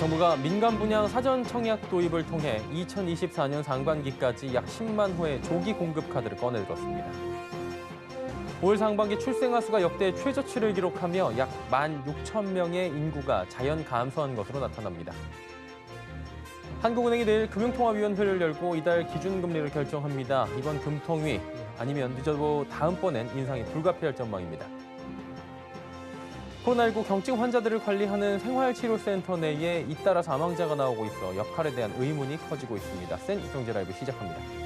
정부가 민간 분양 사전 청약 도입을 통해 2024년 상반기까지 약 10만 호의 조기 공급 카드를 꺼내들었습니다. 올 상반기 출생아 수가 역대 최저치를 기록하며 약 16,000명의 인구가 자연 감소한 것으로 나타납니다. 한국은행이 내일 금융통화위원회를 열고 이달 기준금리를 결정합니다. 이번 금통위 아니면 늦어도 다음번엔 인상이 불가피할 전망입니다. 코로나19 경증 환자들을 관리하는 생활치료센터 내에 잇따라 사망자가 나오고 있어 역할에 대한 의문이 커지고 있습니다. 센 경제라이브 시작합니다.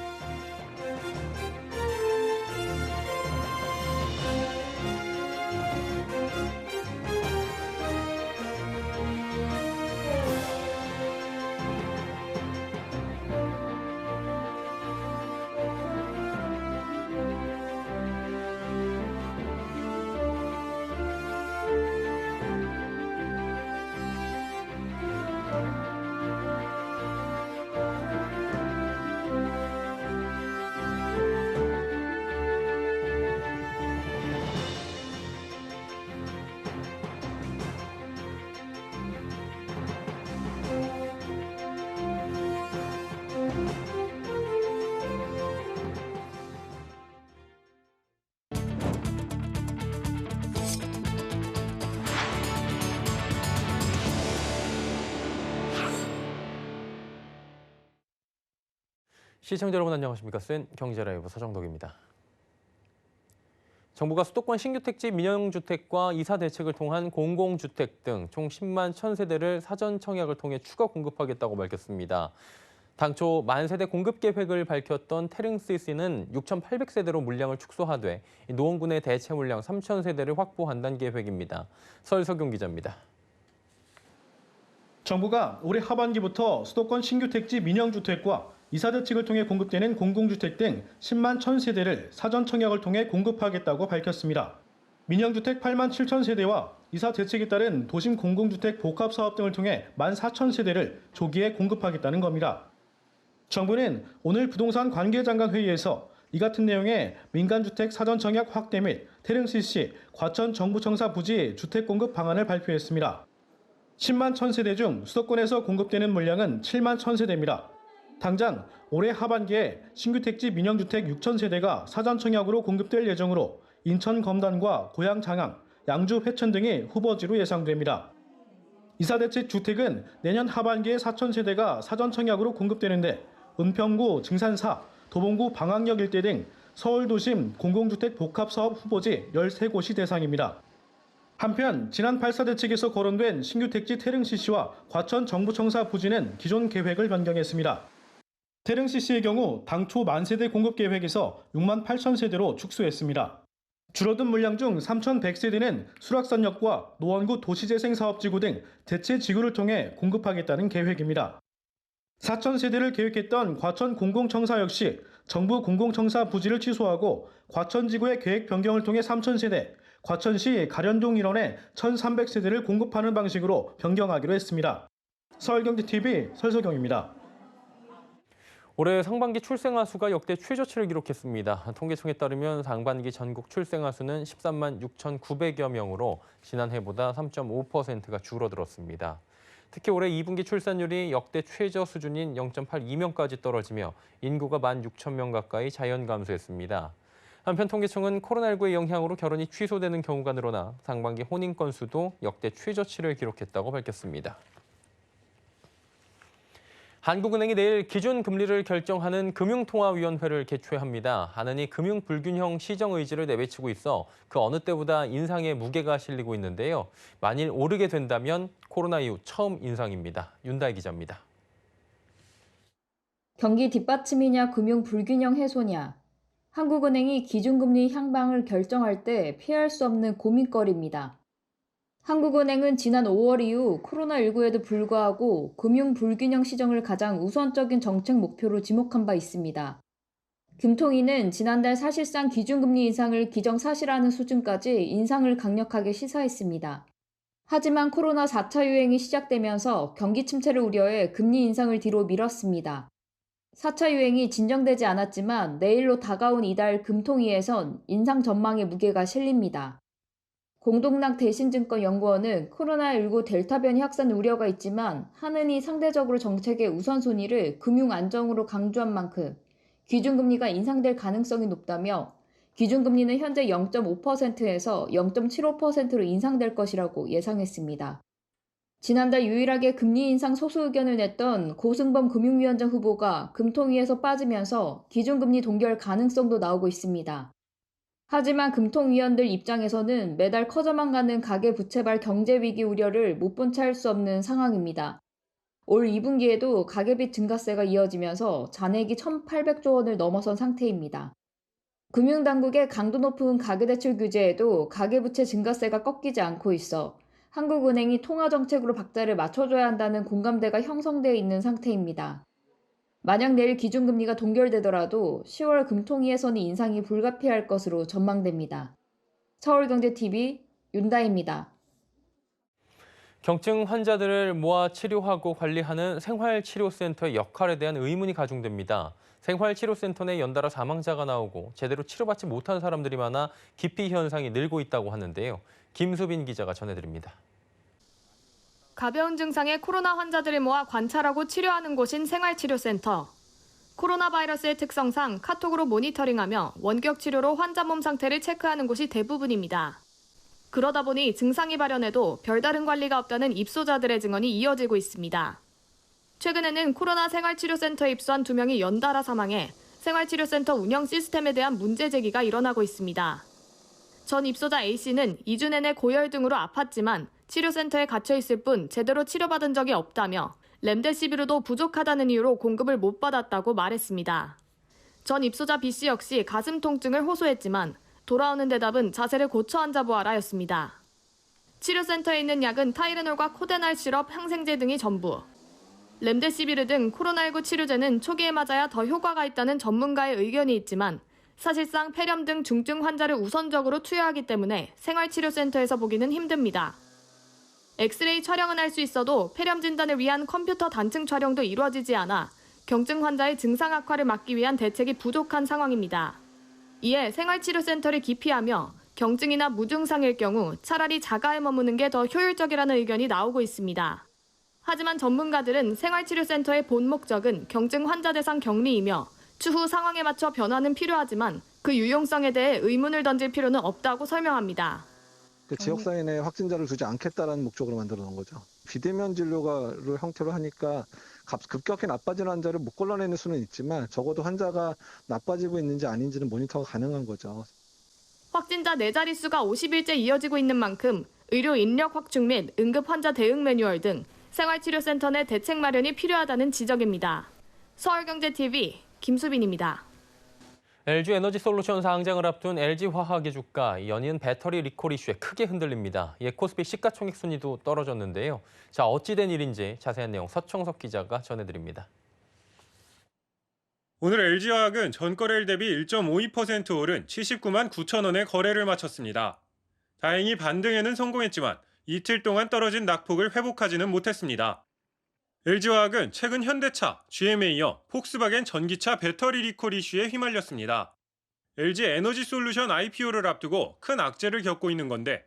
시청자 여러분 안녕하십니까? 센 경제라이브 서정덕입니다. 정부가 수도권 신규 택지 민영주택과 이사 대책을 통한 공공주택 등 총 10만 1,000세대를 사전 청약을 통해 추가 공급하겠다고 밝혔습니다. 당초 만세대 공급 계획을 밝혔던 테릉CC는 6,800세대로 물량을 축소하되 노원군의 대체 물량 3,000세대를 확보한다는 계획입니다. 설석용 기자입니다. 정부가 올해 하반기부터 수도권 신규 택지 민영주택과 이사 대책을 통해 공급되는 공공주택 등 10만 1,000세대를 사전 청약을 통해 공급하겠다고 밝혔습니다. 민영주택 8만 7천 세대와 이사 대책에 따른 도심 공공주택 복합사업 등을 통해 14,000세대를 조기에 공급하겠다는 겁니다. 정부는 오늘 부동산 관계장관 회의에서 이 같은 내용의 민간주택 사전 청약 확대 및 테릉CC 과천 정부청사 부지 주택 공급 방안을 발표했습니다. 10만 1,000세대 중 수도권에서 공급되는 물량은 7만 1,000세대입니다. 당장 올해 하반기에 신규 택지 민영주택 6,000세대가 사전 청약으로 공급될 예정으로 인천 검단과 고양 장항, 양주 회천 등이 후보지로 예상됩니다. 이사대책 주택은 내년 하반기에 4,000세대가 사전 청약으로 공급되는데 은평구 증산사, 도봉구 방학역 일대 등 서울 도심 공공주택 복합사업 후보지 13곳이 대상입니다. 한편 지난 8.4대책에서 거론된 신규 택지 테릉CC와 과천 정부청사 부지는 기존 계획을 변경했습니다. 테릉CC의 경우 당초 만세대 공급 계획에서 6만 8천 세대로 축소했습니다. 줄어든 물량 중 3,100세대는 수락산역과 노원구 도시재생사업지구 등 대체 지구를 통해 공급하겠다는 계획입니다. 4,000세대를 계획했던 과천 공공청사 역시 정부 공공청사 부지를 취소하고 과천지구의 계획 변경을 통해 3,000세대, 과천시 가련동 일원에 1,300세대를 공급하는 방식으로 변경하기로 했습니다. 서울경제TV 설석영입니다. 올해 상반기 출생아 수가 역대 최저치를 기록했습니다. 통계청에 따르면 상반기 전국 출생아 수는 13만 6,900여 명으로 지난해보다 3.5%가 줄어들었습니다. 특히 올해 2분기 출산율이 역대 최저 수준인 0.82명까지 떨어지며 인구가 16,000명 가까이 자연 감소했습니다. 한편 통계청은 코로나19의 영향으로 결혼이 취소되는 경우가 늘어나 상반기 혼인 건수도 역대 최저치를 기록했다고 밝혔습니다. 한국은행이 내일 기준금리를 결정하는 금융통화위원회를 개최합니다. 하느니 금융불균형 시정 의지를 내비치고 있어 그 어느 때보다 인상에 무게가 실리고 있는데요. 만일 오르게 된다면 코로나 이후 처음 인상입니다. 윤다희 기자입니다. 경기 뒷받침이냐 금융불균형 해소냐. 한국은행이 기준금리 향방을 결정할 때 피할 수 없는 고민거리입니다. 한국은행은 지난 5월 이후 코로나19에도 불구하고 금융 불균형 시정을 가장 우선적인 정책 목표로 지목한 바 있습니다. 금통위는 지난달 사실상 기준금리 인상을 기정사실화하는 수준까지 인상을 강력하게 시사했습니다. 하지만 코로나 4차 유행이 시작되면서 경기 침체를 우려해 금리 인상을 뒤로 미뤘습니다. 4차 유행이 진정되지 않았지만 내일로 다가온 이달 금통위에선 인상 전망의 무게가 실립니다. 공동락 대신증권연구원은 코로나19 델타 변이 확산 우려가 있지만 한은이 상대적으로 정책의 우선순위를 금융 안정으로 강조한 만큼 기준금리가 인상될 가능성이 높다며 기준금리는 현재 0.5%에서 0.75%로 인상될 것이라고 예상했습니다. 지난달 유일하게 금리 인상 소수 의견을 냈던 고승범 금융위원장 후보가 금통위에서 빠지면서 기준금리 동결 가능성도 나오고 있습니다. 하지만 금통위원들 입장에서는 매달 커져만 가는 가계부채발 경제위기 우려를 못 본 채 할 수 없는 상황입니다. 올 2분기에도 가계빚 증가세가 이어지면서 잔액이 1,800조 원을 넘어선 상태입니다. 금융당국의 강도 높은 가계대출 규제에도 가계부채 증가세가 꺾이지 않고 있어 한국은행이 통화정책으로 박자를 맞춰줘야 한다는 공감대가 형성되어 있는 상태입니다. 만약 내일 기준금리가 동결되더라도 10월 금통위에서는 인상이 불가피할 것으로 전망됩니다. 서울경제TV 윤다희입니다. 경증 환자들을 모아 치료하고 관리하는 생활치료센터의 역할에 대한 의문이 가중됩니다. 생활치료센터 내 연달아 사망자가 나오고 제대로 치료받지 못한 사람들이 많아 기피 현상이 늘고 있다고 하는데요. 김수빈 기자가 전해드립니다. 가벼운 증상의 코로나 환자들을 모아 관찰하고 치료하는 곳인 생활치료센터. 코로나 바이러스의 특성상 카톡으로 모니터링하며 원격 치료로 환자 몸 상태를 체크하는 곳이 대부분입니다. 그러다 보니 증상이 발현해도 별다른 관리가 없다는 입소자들의 증언이 이어지고 있습니다. 최근에는 코로나 생활치료센터에 입소한 2명이 연달아 사망해 생활치료센터 운영 시스템에 대한 문제 제기가 일어나고 있습니다. 전 입소자 A씨는 2주 내내 고열 등으로 아팠지만 치료센터에 갇혀 있을 뿐 제대로 치료받은 적이 없다며 렘데시비르도 부족하다는 이유로 공급을 못 받았다고 말했습니다. 전 입소자 B씨 역시 가슴 통증을 호소했지만 돌아오는 대답은 자세를 고쳐 앉아보아라였습니다. 치료센터에 있는 약은 타이레놀과 코데날 시럽, 항생제 등이 전부. 렘데시비르 등 코로나19 치료제는 초기에 맞아야 더 효과가 있다는 전문가의 의견이 있지만 사실상 폐렴 등 중증 환자를 우선적으로 투여하기 때문에 생활치료센터에서 보기는 힘듭니다. 엑스레이 촬영은 할 수 있어도 폐렴 진단을 위한 컴퓨터 단층 촬영도 이루어지지 않아 경증 환자의 증상 악화를 막기 위한 대책이 부족한 상황입니다. 이에 생활치료센터를 기피하며 경증이나 무증상일 경우 차라리 자가에 머무는 게 더 효율적이라는 의견이 나오고 있습니다. 하지만 전문가들은 생활치료센터의 본 목적은 경증 환자 대상 격리이며 추후 상황에 맞춰 변화는 필요하지만 그 유용성에 대해 의문을 던질 필요는 없다고 설명합니다. 지역사회 내에 확진자를 두지 않겠다라는 목적으로 만들어 놓은 거죠. 비대면 진료를 형태로 하니까 급격히 나빠지는 환자를 못 걸러내는 수는 있지만 적어도 환자가 나빠지고 있는지 아닌지는 모니터가 가능한 거죠. 확진자 4자릿수가 50일째 이어지고 있는 만큼 의료 인력 확충 및 응급 환자 대응 매뉴얼 등 생활치료센터 내 대책 마련이 필요하다는 지적입니다. 서울경제TV 김수빈입니다. LG에너지솔루션 상장을 앞둔 LG화학의 주가 연이은 배터리 리콜 이슈에 크게 흔들립니다. 코스피 시가총액 순위도 떨어졌는데요. 자, 어찌된 일인지 자세한 내용 서청석 기자가 전해드립니다. 오늘 LG화학은 전거래일 대비 1.52% 오른 79만 9천 원에 거래를 마쳤습니다. 다행히 반등에는 성공했지만 이틀 동안 떨어진 낙폭을 회복하지는 못했습니다. LG화학은 최근 현대차, GM에 이어 폭스바겐 전기차 배터리 리콜 이슈에 휘말렸습니다. LG에너지솔루션 IPO를 앞두고 큰 악재를 겪고 있는 건데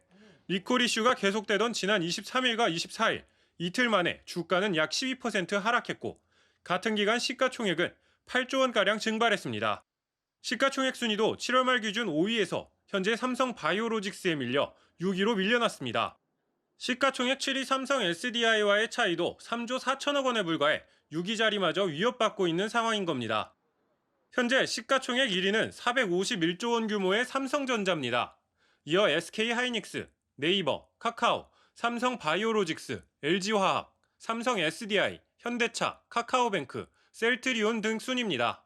리콜 이슈가 계속되던 지난 23일과 24일 이틀 만에 주가는 약 12% 하락했고 같은 기간 시가총액은 8조 원가량 증발했습니다. 시가총액 순위도 7월 말 기준 5위에서 현재 삼성 바이오로직스에 밀려 6위로 밀려났습니다. 시가총액 7위 삼성 SDI와의 차이도 3조 4천억 원에 불과해 6위 자리마저 위협받고 있는 상황인 겁니다. 현재 시가총액 1위는 451조 원 규모의 삼성전자입니다. 이어 SK하이닉스, 네이버, 카카오, 삼성 바이오로직스, LG화학, 삼성 SDI, 현대차, 카카오뱅크, 셀트리온 등 순입니다.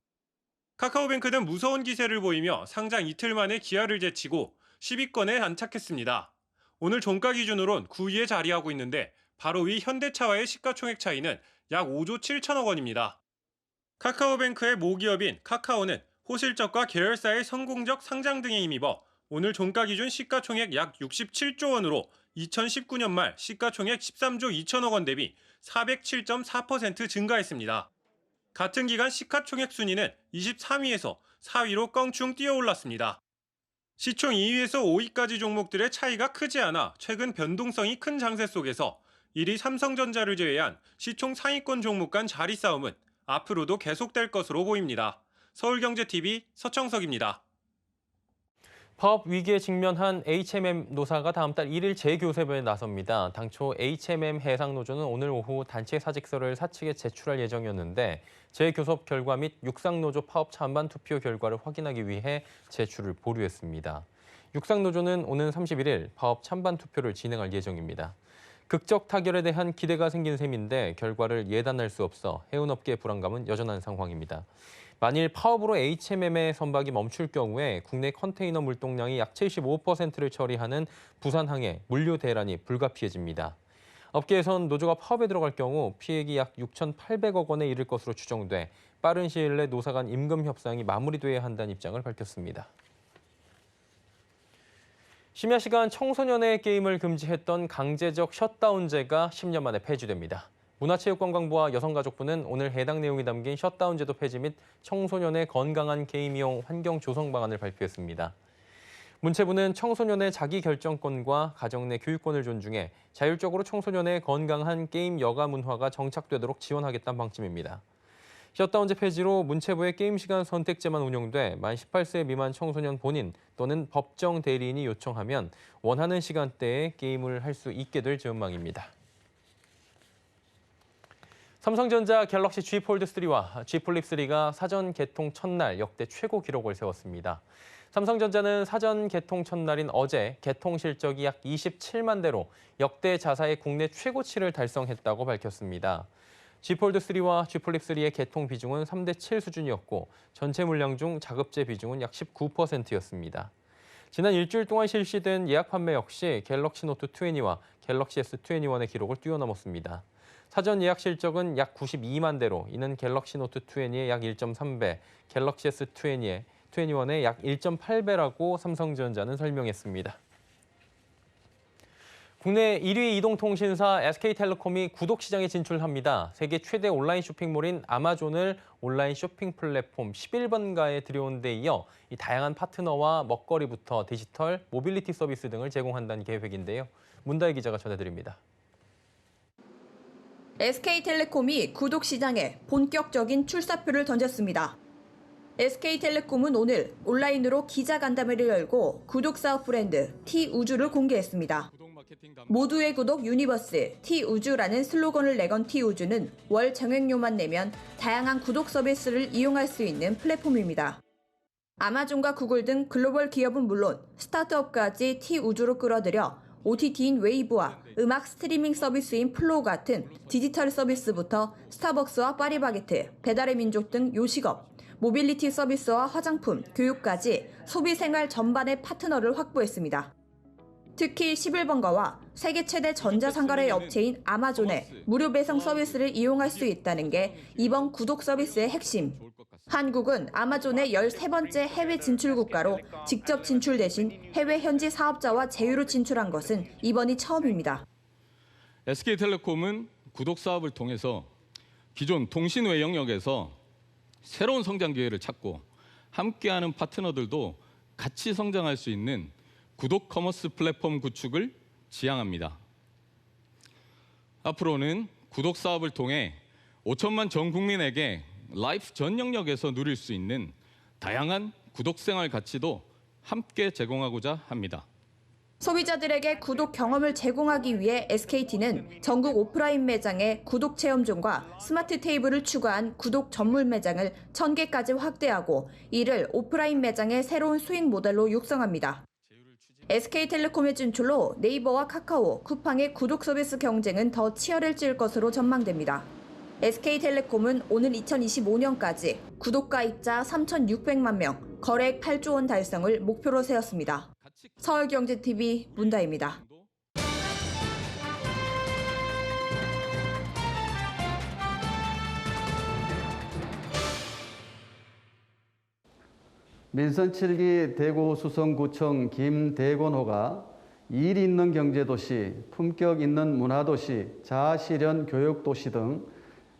카카오뱅크는 무서운 기세를 보이며 상장 이틀 만에 기아를 제치고 10위권에 안착했습니다. 오늘 종가 기준으론 9위에 자리하고 있는데 바로 위 현대차와의 시가총액 차이는 약 5조 7천억 원입니다. 카카오뱅크의 모기업인 카카오는 호실적과 계열사의 성공적 상장 등에 힘입어 오늘 종가 기준 시가총액 약 67조 원으로 2019년 말 시가총액 13조 2천억 원 대비 407.4% 증가했습니다. 같은 기간 시가총액 순위는 23위에서 4위로 껑충 뛰어올랐습니다. 시총 2위에서 5위까지 종목들의 차이가 크지 않아 최근 변동성이 큰 장세 속에서 1위 삼성전자를 제외한 시총 상위권 종목 간 자리 싸움은 앞으로도 계속될 것으로 보입니다. 서울경제TV 서청석입니다. 파업 위기에 직면한 HMM 노사가 다음 달 1일 재교섭에 나섭니다. 당초 HMM 해상노조는 오늘 오후 단체 사직서를 사측에 제출할 예정이었는데 재교섭 결과 및 육상노조 파업 찬반 투표 결과를 확인하기 위해 제출을 보류했습니다. 육상노조는 오는 31일 파업 찬반 투표를 진행할 예정입니다. 극적 타결에 대한 기대가 생긴 셈인데 결과를 예단할 수 없어 해운업계의 불안감은 여전한 상황입니다. 만일 파업으로 HMM의 선박이 멈출 경우에 국내 컨테이너 물동량이 약 75%를 처리하는 부산항의 물류 대란이 불가피해집니다. 업계에선 노조가 파업에 들어갈 경우 피해액이 약 6,800억 원에 이를 것으로 추정돼 빠른 시일 내 노사 간 임금 협상이 마무리돼야 한다는 입장을 밝혔습니다. 심야 시간 청소년의 게임을 금지했던 강제적 셧다운제가 10년 만에 폐지됩니다. 문화체육관광부와 여성가족부는 오늘 해당 내용이 담긴 셧다운제도 폐지 및 청소년의 건강한 게임 이용 환경 조성 방안을 발표했습니다. 문체부는 청소년의 자기 결정권과 가정 내 교육권을 존중해 자율적으로 청소년의 건강한 게임 여가 문화가 정착되도록 지원하겠다는 방침입니다. 셧다운제 폐지로 문체부의 게임 시간 선택제만 운영돼 만 18세 미만 청소년 본인 또는 법정 대리인이 요청하면 원하는 시간대에 게임을 할 수 있게 될 전망입니다. 삼성전자 갤럭시 Z 폴드 3와 Z 플립 3가 사전 개통 첫날 역대 최고 기록을 세웠습니다. 삼성전자는 사전 개통 첫날인 어제 개통 실적이 약 27만 대로 역대 자사의 국내 최고치를 달성했다고 밝혔습니다. Z 폴드 3와 Z 플립 3의 개통 비중은 3대 7 수준이었고 전체 물량 중 자급제 비중은 약 19%였습니다. 지난 일주일 동안 실시된 예약 판매 역시 갤럭시 노트 20와 갤럭시 S21의 기록을 뛰어넘었습니다. 사전 예약 실적은 약 92만 대로 이는 갤럭시 노트 20의 약 1.3배, 갤럭시 S21의 약 1.8배라고 삼성전자는 설명했습니다. 국내 1위 이동통신사 SK텔레콤이 구독시장에 진출합니다. 세계 최대 온라인 쇼핑몰인 아마존을 온라인 쇼핑 플랫폼 11번가에 들여온 데 이어 이 다양한 파트너와 먹거리부터 디지털, 모빌리티 서비스 등을 제공한다는 계획인데요. 문다혜 기자가 전해드립니다. SK텔레콤이 구독시장에 본격적인 출사표를 던졌습니다. SK텔레콤은 오늘 온라인으로 기자간담회를 열고 구독사업 브랜드 T우주를 공개했습니다. 모두의 구독 유니버스 T우주라는 슬로건을 내건 T우주는 월 정액료만 내면 다양한 구독 서비스를 이용할 수 있는 플랫폼입니다. 아마존과 구글 등 글로벌 기업은 물론 스타트업까지 T우주로 끌어들여 OTT인 웨이브와 음악 스트리밍 서비스인 플로우 같은 디지털 서비스부터 스타벅스와 파리바게트, 배달의 민족 등 요식업, 모빌리티 서비스와 화장품, 교육까지 소비 생활 전반의 파트너를 확보했습니다. 특히 11번가와 세계 최대 전자상가의 업체인 아마존의 무료 배송 서비스를 이용할 수 있다는 게 이번 구독 서비스의 핵심. 한국은 아마존의 13번째 해외 진출 국가로 직접 진출 대신 해외 현지 사업자와 제휴로 진출한 것은 이번이 처음입니다. SK텔레콤은 구독 사업을 통해서 기존 통신 외 영역에서 새로운 성장 기회를 찾고 함께하는 파트너들도 같이 성장할 수 있는 구독 커머스 플랫폼 구축을 지향합니다. 앞으로는 구독 사업을 통해 5천만 전 국민에게 라이프 전 영역에서 누릴 수 있는 다양한 구독 생활 가치도 함께 제공하고자 합니다. 소비자들에게 구독 경험을 제공하기 위해 SKT는 전국 오프라인 매장에 구독 체험존과 스마트 테이블을 추가한 구독 전문 매장을 1000개까지 확대하고 이를 오프라인 매장의 새로운 수익 모델로 육성합니다. SK텔레콤의 진출로 네이버와 카카오, 쿠팡의 구독 서비스 경쟁은 더 치열해질 것으로 전망됩니다. SK텔레콤은 오는 2025년까지 구독가입자 3,600만 명, 거래액 8조 원 달성을 목표로 세웠습니다. 서울경제TV 문다혜입니다. 민선 7기 대구 수성구청 김대건호가 일 있는 경제도시, 품격 있는 문화도시, 자아실현 교육도시 등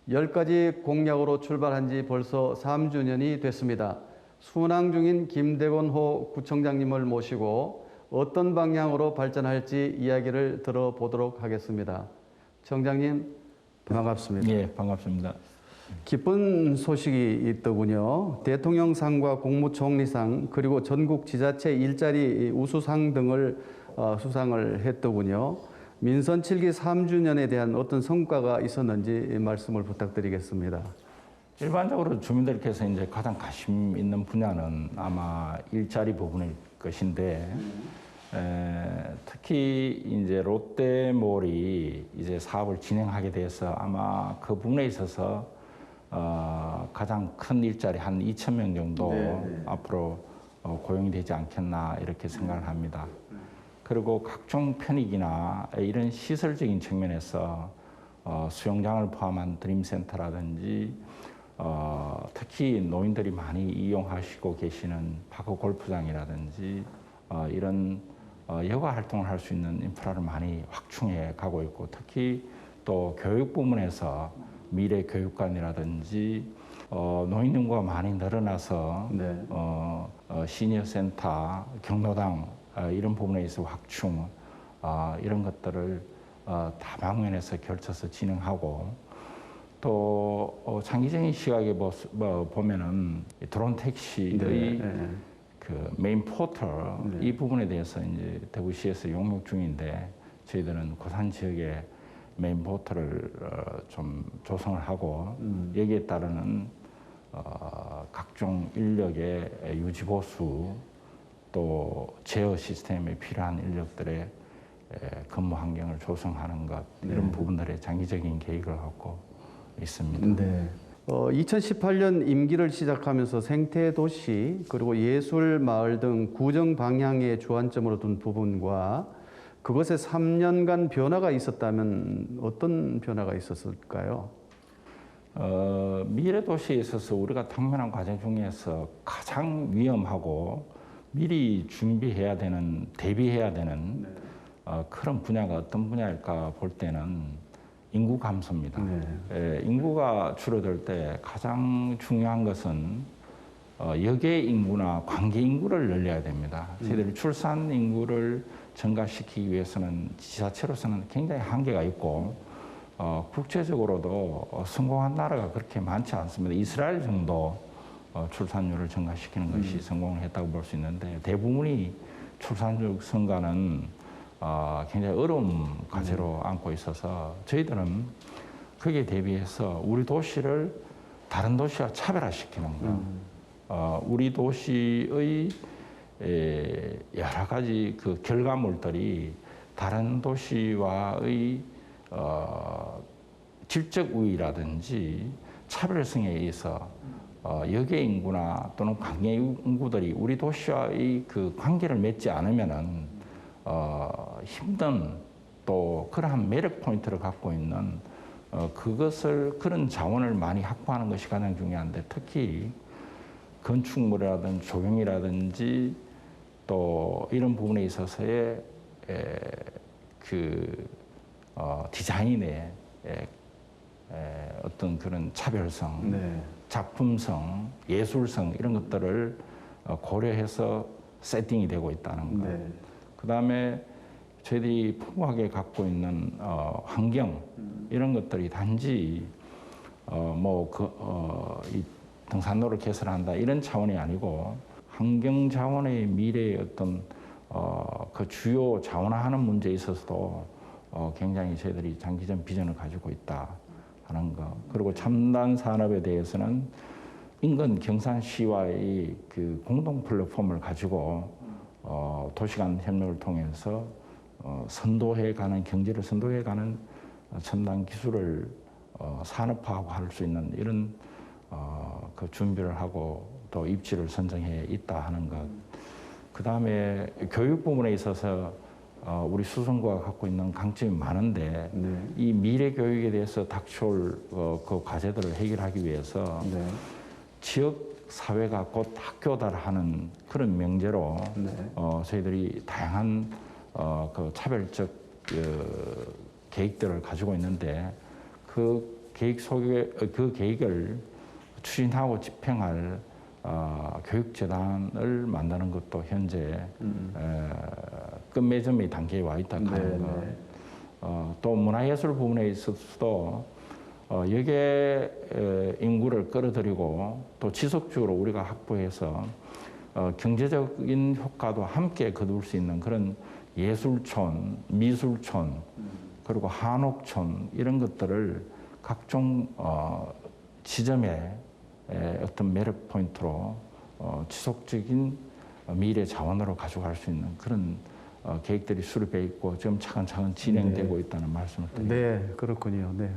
10가지 공약으로 출발한 지 벌써 3주년이 됐습니다. 순항 중인 김대곤호 구청장님을 모시고 어떤 방향으로 발전할지 이야기를 들어보도록 하겠습니다. 청장님 반갑습니다. 예, 반갑습니다. 기쁜 소식이 있더군요. 대통령상과 국무총리상 그리고 전국 지자체 일자리 우수상 등을 수상을 했더군요. 민선 7기 3주년에 대한 어떤 성과가 있었는지 말씀을 부탁드리겠습니다. 일반적으로 주민들께서 이제 가장 관심 있는 분야는 아마 일자리 부분일 것인데, 특히 이제 롯데몰이 이제 사업을 진행하게 돼서 아마 그 부분에 있어서 가장 큰 일자리 한 2,000명 정도 앞으로 고용이 되지 않겠나 이렇게 생각을 합니다. 그리고 각종 편익이나 이런 시설적인 측면에서 수영장을 포함한 드림센터라든지 특히 노인들이 많이 이용하시고 계시는 파크 골프장이라든지 이런 여가 활동을 할 수 있는 인프라를 많이 확충해 가고 있고, 특히 또 교육 부문에서 미래 교육관이라든지 노인 인구가 많이 늘어나서 시니어 센터, 경로당 이런 부분에 있어 확충 이런 것들을 다방면에서 걸쳐서 진행하고, 또 장기적인 시각에 보면은 드론 택시의 그 메인 포털 이 부분에 대해서 이제 대구시에서 용역 중인데, 저희들은 고산 지역에 메인 포털을 좀 조성을 하고 여기에 따르는 각종 인력의 유지 보수 또 제어 시스템에 필요한 인력들의 근무 환경을 조성하는 것, 이런 부분들에 장기적인 계획을 갖고 있습니다. 네. 2018년 임기를 시작하면서 생태도시 그리고 예술마을 등 구정 방향의 주안점으로 둔 부분과 그것에 3년간 변화가 있었다면 어떤 변화가 있었을까요? 미래도시에 있어서 우리가 당면한 과제 중에서 가장 위험하고 미리 준비해야 되는, 대비해야 되는 그런 분야가 어떤 분야일까 볼 때는 인구 감소입니다. 인구가 줄어들 때 가장 중요한 것은 역계 인구나 관계 인구를 늘려야 됩니다. 저희들이 출산 인구를 증가시키기 위해서는 지자체로서는 굉장히 한계가 있고, 국제적으로도 성공한 나라가 그렇게 많지 않습니다. 이스라엘 정도 출산율을 증가시키는 것이 성공을 했다고 볼 수 있는데, 대부분이 출산율 증가는 굉장히 어려운 과제로 안고 있어서 저희들은 거기에 대비해서 우리 도시를 다른 도시와 차별화시키는 것, 우리 도시의 여러 가지 그 결과물들이 다른 도시와의 질적 우위라든지 차별성에 의해서 역계 인구나 또는 관계 인구들이 우리 도시와의 그 관계를 맺지 않으면은 힘든 또 그러한 매력 포인트를 갖고 있는 그런 자원을 많이 확보하는 것이 가장 중요한데, 특히 건축물이라든지 조경이라든지 또 이런 부분에 있어서의 디자인의 어떤 그런 차별성, 작품성, 예술성 이런 것들을 고려해서 세팅이 되고 있다는 것. 그다음에 저희들이 풍부하게 갖고 있는 환경 이런 것들이 단지 이 등산로를 개설한다 이런 차원이 아니고, 환경 자원의 미래의 어떤 그 주요 자원화하는 문제에 있어서도 굉장히 저희들이 장기적 비전을 가지고 있다 하는 것. 그리고 첨단 산업에 대해서는 인근 경산시와의 그 공동 플랫폼을 가지고 도시간 협력을 통해서 선도해가는, 경제를 선도해가는 첨단 기술을 산업화할 수 있는 이런 그 준비를 하고 또 입지를 선정해 있다 하는 것. 그 다음에 교육 부분에 있어서 우리 수성구가 갖고 있는 강점이 많은데 이 미래 교육에 대해서 닥쳐올 그 과제들을 해결하기 위해서 지역 사회가 곧 학교다 하는 그런 명제로 저희들이 다양한 그 차별적 계획들을 가지고 있는데, 그 계획 속에 그 계획을 추진하고 집행할 교육재단을 만드는 것도 현재 끝맺음의 단계에 와 있다고 하는 것. 또 문화예술 부분에 있어서도 여기에 인구를 끌어들이고 또 지속적으로 우리가 확보해서 경제적인 효과도 함께 거둘 수 있는 그런 예술촌, 미술촌, 그리고 한옥촌 이런 것들을 각종 지점에 어떤 매력 포인트로 지속적인 미래 자원으로 가져갈 수 있는 그런 계획들이 수립해 있고 지금 차근차근 진행되고 있다는 말씀을 드립니다. 네, 그렇군요. 네.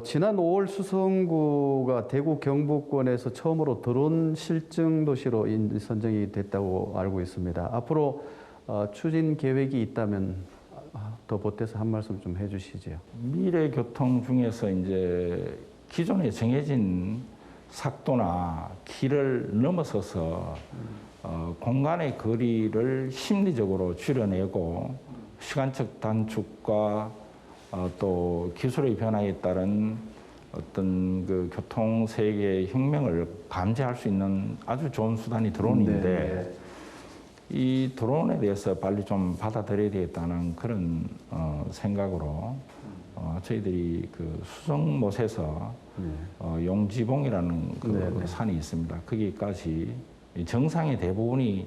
지난 5월 수성구가 대구 경북권에서 처음으로 드론 실증 도시로 선정이 됐다고 알고 있습니다. 앞으로 추진 계획이 있다면 더 보태서 한 말씀 좀 해주시죠. 미래 교통 중에서 이제 기존에 정해진 sak도나 길을 넘어서서 공간의 거리를 심리적으로 줄여내고 시간적 단축과 또 기술의 변화에 따른 어떤 그 교통 세계의 혁명을 감지할 수 있는 아주 좋은 수단이 드론인데 이 드론에 대해서 빨리 좀 받아들여야 되겠다는 그런 생각으로 저희들이 그 수성못에서 용지봉이라는 그 산이 있습니다. 거기까지 정상의 대부분이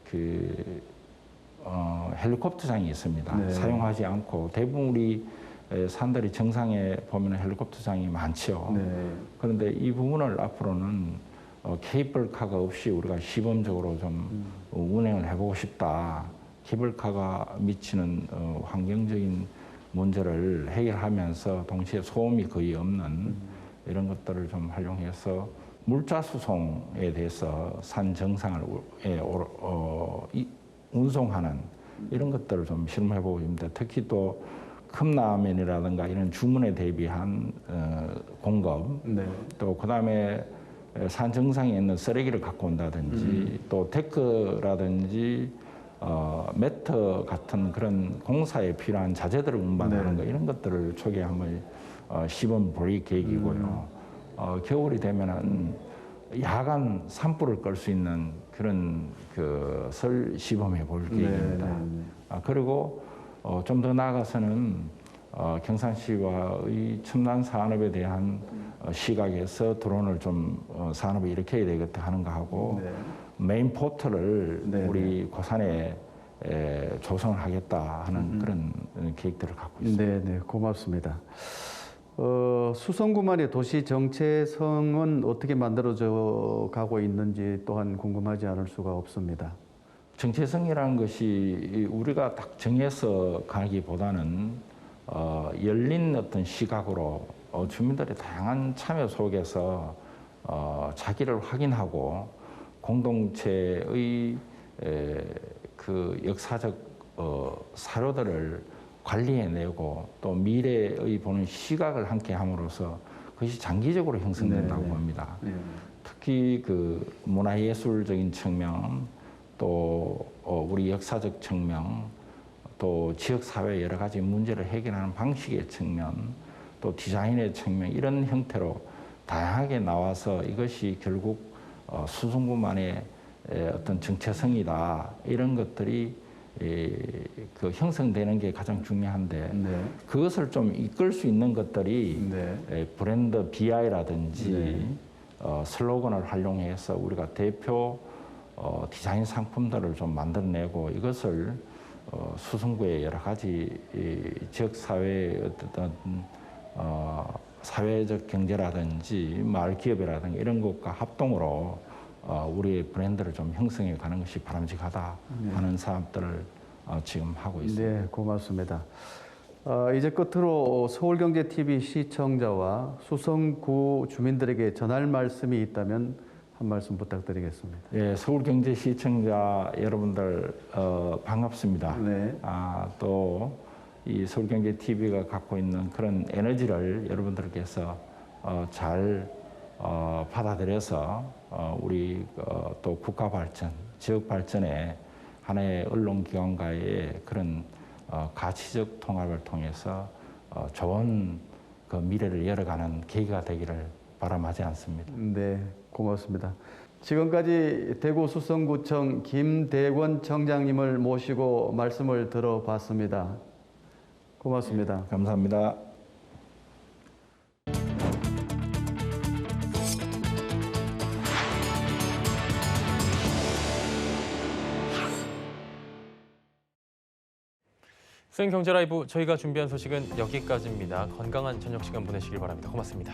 그 헬리콥터장이 있습니다. 사용하지 않고 대부분 우리 산들이 정상에 보면 헬리콥터장이 많죠. 그런데 이 부분을 앞으로는 케이블카가 없이 우리가 시범적으로 좀 운행을 해보고 싶다. 케이블카가 미치는 환경적인 문제를 해결하면서 동시에 소음이 거의 없는 이런 것들을 좀 활용해서 물자 수송에 대해서 산 정상을 운송하는 이런 것들을 좀 실험해보고 있습니다. 특히 또 컵라면이라든가 이런 주문에 대비한 공급, 또 그다음에 산 정상에 있는 쓰레기를 갖고 온다든지 또 데크라든지 매트 같은 그런 공사에 필요한 자재들을 운반하는 거 이런 것들을 초기에 한번 시범 볼 계획이고요. 겨울이 되면은 야간 산불을 끌 수 있는 그런 그 설 시범해 볼 계획입니다. 그리고 좀 더 나아가서는 경산시와의 첨단 산업에 대한 시각에서 드론을 좀 산업을 일으켜야 되겠다 하는 거 하고 메인 포털을 우리 고산에 조성을 하겠다 하는 그런 계획들을 갖고 있습니다. 네, 고맙습니다. 수성구만의 도시 정체성은 어떻게 만들어져 가고 있는지 또한 궁금하지 않을 수가 없습니다. 정체성이라는 것이 우리가 딱 정해서 가기보다는 열린 어떤 시각으로 주민들의 다양한 참여 속에서 자기를 확인하고 공동체의 그 역사적 사료들을 관리해내고 또 미래의 보는 시각을 함께 함으로써 그것이 장기적으로 형성된다고 봅니다. 특히 그 문화예술적인 측면 또 우리 역사적 측면 또 지역사회 여러 가지 문제를 해결하는 방식의 측면 또 디자인의 측면 이런 형태로 다양하게 나와서 이것이 결국 수성구만의 어떤 정체성이다 이런 것들이 그 형성되는 게 가장 중요한데 그것을 좀 이끌 수 있는 것들이 브랜드 BI라든지 슬로건을 활용해서 우리가 대표 디자인 상품들을 좀 만들어내고 이것을 수성구의 여러 가지 지역 사회의 어떤 사회적 경제라든지 마을 기업이라든지 이런 것과 합동으로 우리의 브랜드를 좀 형성해 가는 것이 바람직하다 하는 사업들을 지금 하고 있습니다. 네, 고맙습니다. 이제 끝으로 서울경제TV 시청자와 수성구 주민들에게 전할 말씀이 있다면 한 말씀 부탁드리겠습니다. 예, 서울경제 시청자 여러분들 반갑습니다. 또 이 서울경제TV가 갖고 있는 그런 에너지를 여러분들께서 잘 받아들여서 우리 또 국가 발전, 지역 발전에 하나의 언론기관과의 그런 가치적 통합을 통해서 좋은 그 미래를 열어가는 계기가 되기를 바람하지 않습니다. 네, 고맙습니다. 지금까지 대구 수성구청 김대권 청장님을 모시고 말씀을 들어봤습니다. 고맙습니다. 감사합니다. 수행경제 라이브 저희가 준비한 소식은 여기까지입니다. 건강한 저녁 시간 보내시길 바랍니다. 고맙습니다.